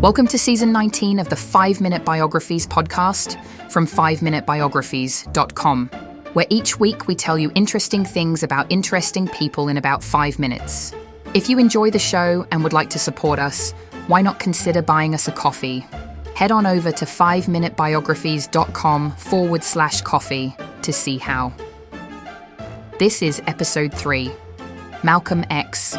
Welcome to Season 19 of the 5-Minute Biographies podcast from 5minutebiographies.com, where each week we tell you interesting things about interesting people in about 5 minutes. If you enjoy the show and would like to support us, why not consider buying us a coffee? Head on over to 5minutebiographies.com/coffee to see how. This is Episode 3, Malcolm X.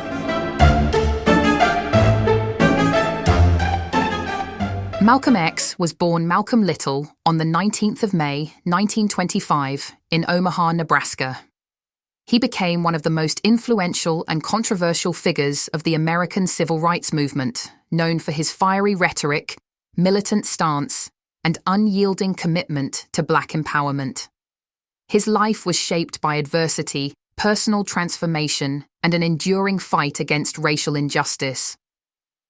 Malcolm X was born Malcolm Little on the 19th of May, 1925, in Omaha, Nebraska. He became one of the most influential and controversial figures of the American civil rights movement, known for his fiery rhetoric, militant stance, and unyielding commitment to Black empowerment. His life was shaped by adversity, personal transformation, and an enduring fight against racial injustice.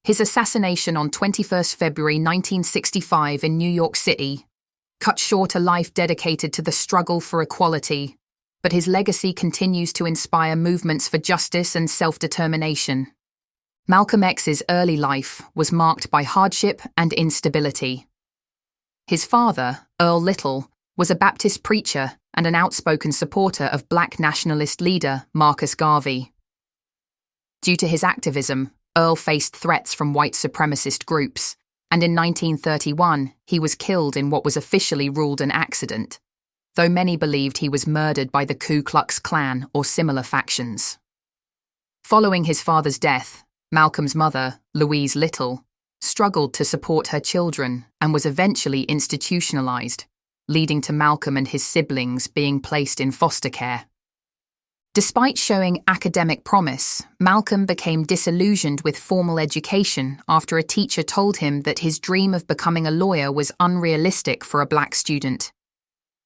His assassination on 21st February 1965 in New York City cut short a life dedicated to the struggle for equality, but his legacy continues to inspire movements for justice and self-determination. Malcolm X's early life was marked by hardship and instability. His father, Earl Little, was a Baptist preacher and an outspoken supporter of Black nationalist leader Marcus Garvey. Due to his activism, Earl faced threats from white supremacist groups, and in 1931 he was killed in what was officially ruled an accident, though many believed he was murdered by the Ku Klux Klan or similar factions. Following his father's death, Malcolm's mother, Louise Little, struggled to support her children and was eventually institutionalized, leading to Malcolm and his siblings being placed in foster care. Despite showing academic promise, Malcolm became disillusioned with formal education after a teacher told him that his dream of becoming a lawyer was unrealistic for a Black student.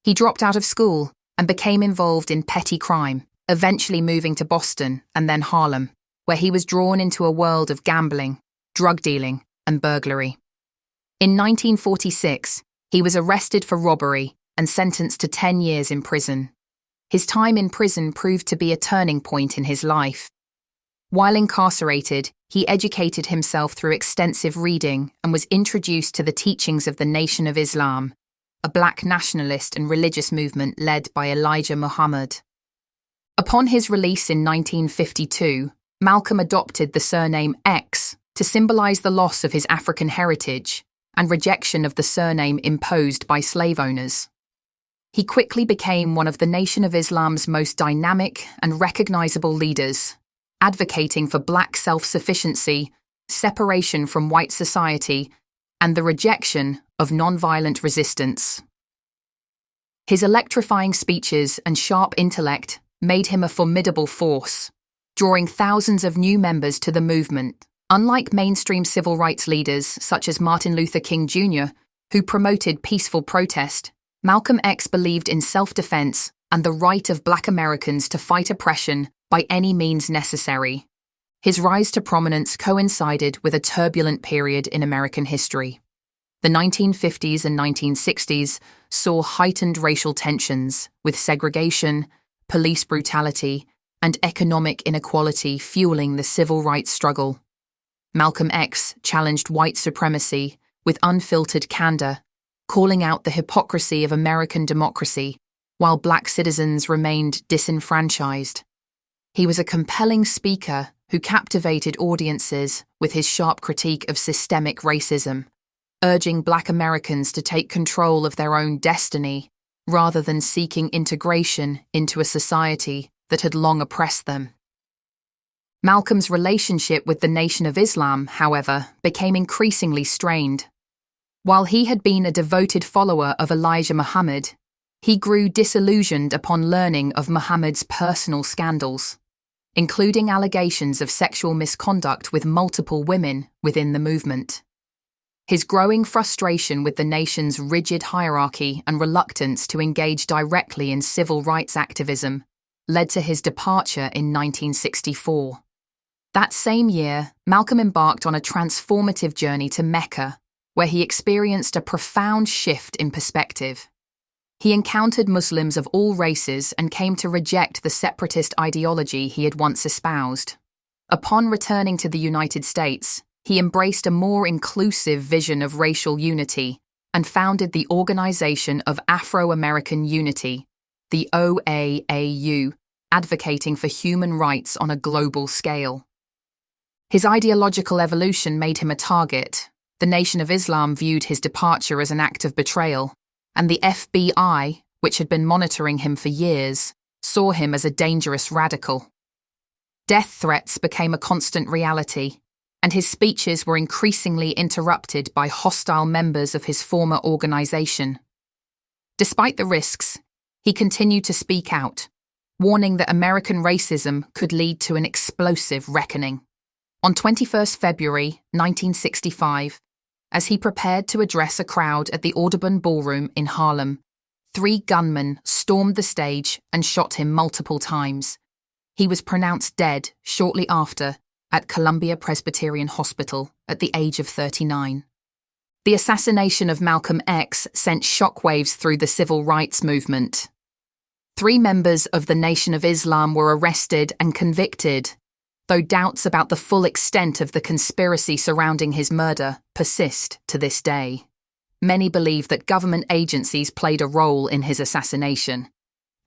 He dropped out of school and became involved in petty crime, eventually moving to Boston and then Harlem, where he was drawn into a world of gambling, drug dealing, and burglary. In 1946, he was arrested for robbery and sentenced to 10 years in prison. His time in prison proved to be a turning point in his life. While incarcerated, he educated himself through extensive reading and was introduced to the teachings of the Nation of Islam, a Black nationalist and religious movement led by Elijah Muhammad. Upon his release in 1952, Malcolm adopted the surname X to symbolize the loss of his African heritage and rejection of the surname imposed by slave owners. He quickly became one of the Nation of Islam's most dynamic and recognizable leaders, advocating for Black self-sufficiency, separation from white society, and the rejection of nonviolent resistance. His electrifying speeches and sharp intellect made him a formidable force, drawing thousands of new members to the movement. Unlike mainstream civil rights leaders such as Martin Luther King Jr., who promoted peaceful protest, Malcolm X believed in self-defense and the right of Black Americans to fight oppression by any means necessary. His rise to prominence coincided with a turbulent period in American history. The 1950s and 1960s saw heightened racial tensions, with segregation, police brutality, and economic inequality fueling the civil rights struggle. Malcolm X challenged white supremacy with unfiltered candor, calling out the hypocrisy of American democracy, while Black citizens remained disenfranchised. He was a compelling speaker who captivated audiences with his sharp critique of systemic racism, urging Black Americans to take control of their own destiny rather than seeking integration into a society that had long oppressed them. Malcolm's relationship with the Nation of Islam, however, became increasingly strained. While he had been a devoted follower of Elijah Muhammad, he grew disillusioned upon learning of Muhammad's personal scandals, including allegations of sexual misconduct with multiple women within the movement. His growing frustration with the nation's rigid hierarchy and reluctance to engage directly in civil rights activism led to his departure in 1964. That same year, Malcolm embarked on a transformative journey to Mecca, where he experienced a profound shift in perspective. He encountered Muslims of all races and came to reject the separatist ideology he had once espoused. Upon returning to the United States, He embraced a more inclusive vision of racial unity and founded the Organization of Afro-American Unity, the OAAU, advocating for human rights on a global scale. His ideological evolution made him a target. The Nation of Islam viewed his departure as an act of betrayal, and the FBI, which had been monitoring him for years, saw him as a dangerous radical. Death threats became a constant reality, and his speeches were increasingly interrupted by hostile members of his former organization. Despite the risks, he continued to speak out, warning that American racism could lead to an explosive reckoning. On 21st February 1965, as he prepared to address a crowd at the Audubon Ballroom in Harlem, 3 gunmen stormed the stage and shot him multiple times. He was pronounced dead shortly after at Columbia Presbyterian Hospital at the age of 39. The assassination of Malcolm X sent shockwaves through the civil rights movement. 3 members of the Nation of Islam were arrested and convicted, though doubts about the full extent of the conspiracy surrounding his murder persist to this day. Many believe that government agencies played a role in his assassination,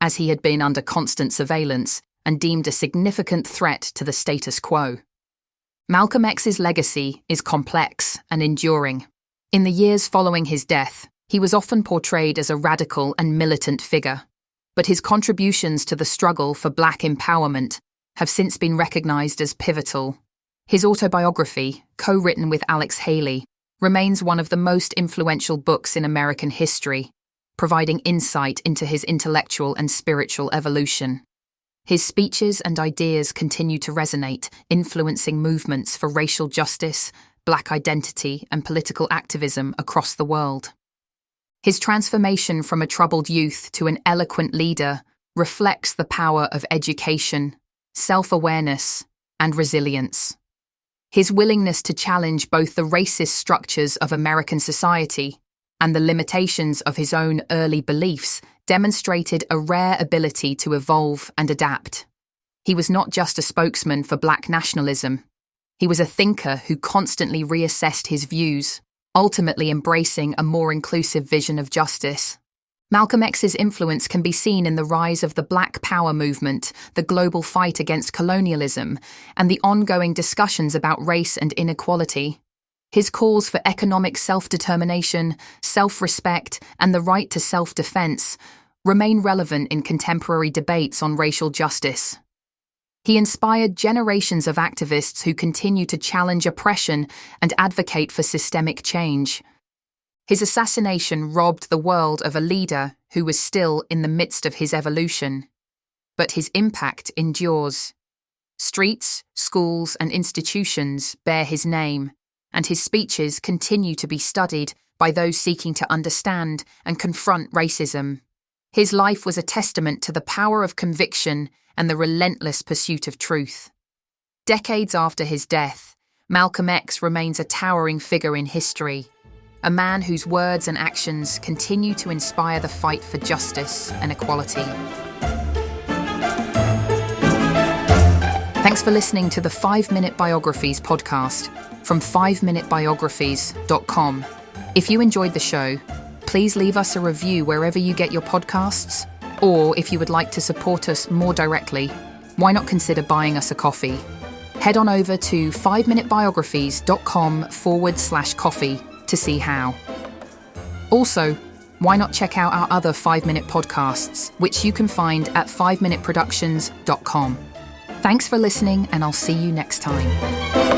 as he had been under constant surveillance and deemed a significant threat to the status quo. Malcolm X's legacy is complex and enduring. In the years following his death, he was often portrayed as a radical and militant figure, but his contributions to the struggle for Black empowerment have since been recognized as pivotal. His autobiography, co-written with Alex Haley, remains one of the most influential books in American history, providing insight into his intellectual and spiritual evolution. His speeches and ideas continue to resonate, influencing movements for racial justice, Black identity, and political activism across the world. His transformation from a troubled youth to an eloquent leader reflects the power of education, self-awareness, and resilience. His willingness to challenge both the racist structures of American society and the limitations of his own early beliefs demonstrated a rare ability to evolve and adapt. He was not just a spokesman for Black nationalism. He was a thinker who constantly reassessed his views, ultimately embracing a more inclusive vision of justice. Malcolm X's influence can be seen in the rise of the Black Power movement, the global fight against colonialism, and the ongoing discussions about race and inequality. His calls for economic self-determination, self-respect, and the right to self-defense remain relevant in contemporary debates on racial justice. He inspired generations of activists who continue to challenge oppression and advocate for systemic change. His assassination robbed the world of a leader who was still in the midst of his evolution. But his impact endures. Streets, schools, and institutions bear his name, and his speeches continue to be studied by those seeking to understand and confront racism. His life was a testament to the power of conviction and the relentless pursuit of truth. Decades after his death, Malcolm X remains a towering figure in history, a man whose words and actions continue to inspire the fight for justice and equality. Thanks for listening to the 5-Minute Biographies podcast from 5minutebiographies.com. If you enjoyed the show, please leave us a review wherever you get your podcasts, or if you would like to support us more directly, why not consider buying us a coffee? Head on over to 5minutebiographies.com/coffee to see how. Also, why not check out our other 5-minute podcasts, which you can find at 5minuteproductions.com. Thanks for listening, and I'll see you next time.